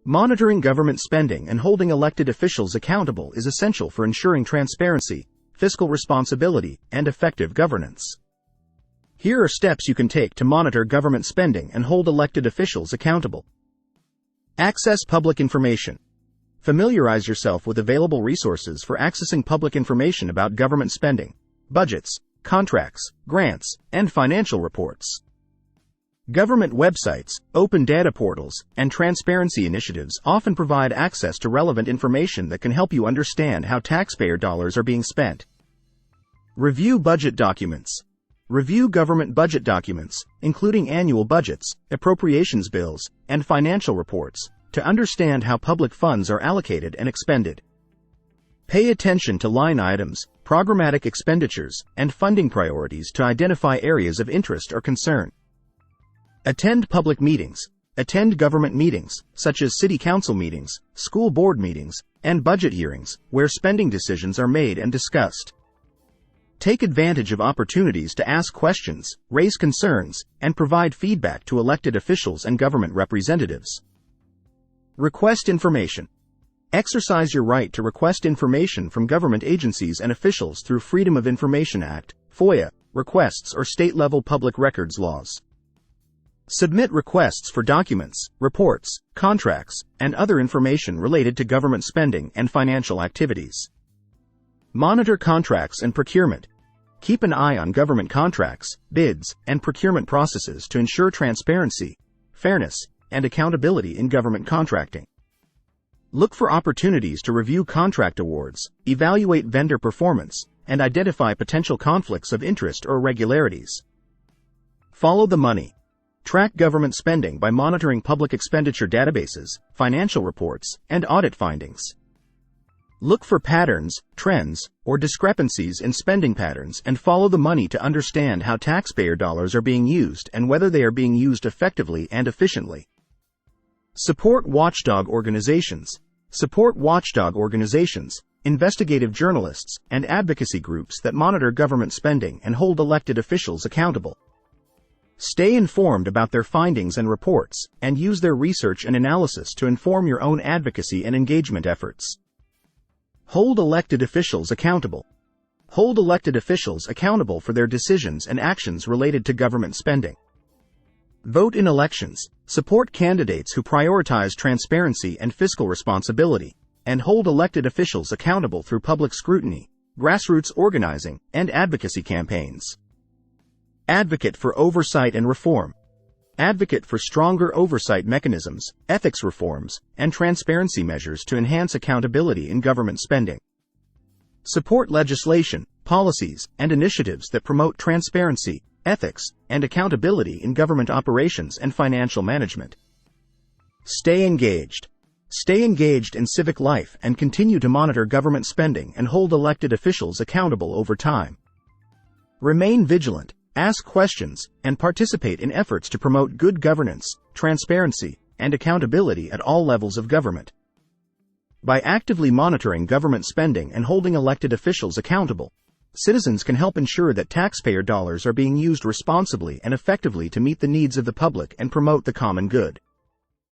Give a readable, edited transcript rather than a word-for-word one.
Monitoring government spending and holding elected officials accountable is essential for ensuring transparency, fiscal responsibility, and effective governance. Here are steps you can take to monitor government spending and hold elected officials accountable. Access public information. Familiarize yourself with available resources for accessing public information about government spending, budgets, contracts, grants, and financial reports. Government websites, open data portals, and transparency initiatives often provide access to relevant information that can help you understand how taxpayer dollars are being spent. Review budget documents. Review government budget documents, including annual budgets, appropriations bills, and financial reports, to understand how public funds are allocated and expended. Pay attention to line items, programmatic expenditures, and funding priorities to identify areas of interest or concern. Attend public meetings. Attend government meetings, such as city council meetings, school board meetings, and budget hearings, where spending decisions are made and discussed. Take advantage of opportunities to ask questions, raise concerns, and provide feedback to elected officials and government representatives. Request information. Exercise your right to request information from government agencies and officials through Freedom of Information Act, FOIA, requests or state-level public records laws. Submit requests for documents, reports, contracts, and other information related to government spending and financial activities. Monitor contracts and procurement. Keep an eye on government contracts, bids, and procurement processes to ensure transparency, fairness, and accountability in government contracting. Look for opportunities to review contract awards, evaluate vendor performance, and identify potential conflicts of interest or irregularities. Follow the money. Track government spending by monitoring public expenditure databases, financial reports, and audit findings. Look for patterns, trends, or discrepancies in spending patterns and follow the money to understand how taxpayer dollars are being used and whether they are being used effectively and efficiently. Support watchdog organizations. Support watchdog organizations, investigative journalists, and advocacy groups that monitor government spending and hold elected officials accountable. Stay informed about their findings and reports, and use their research and analysis to inform your own advocacy and engagement efforts. Hold elected officials accountable. Hold elected officials accountable for their decisions and actions related to government spending. Vote in elections. Support candidates who prioritize transparency and fiscal responsibility, and hold elected officials accountable through public scrutiny, grassroots organizing, and advocacy campaigns. Advocate for oversight and reform. Advocate for stronger oversight mechanisms, ethics reforms, and transparency measures to enhance accountability in government spending. Support legislation, policies, and initiatives that promote transparency, ethics, and accountability in government operations and financial management. Stay engaged. Stay engaged in civic life and continue to monitor government spending and hold elected officials accountable over time. Remain vigilant. Ask questions, and participate in efforts to promote good governance, transparency, and accountability at all levels of government. By actively monitoring government spending and holding elected officials accountable, citizens can help ensure that taxpayer dollars are being used responsibly and effectively to meet the needs of the public and promote the common good.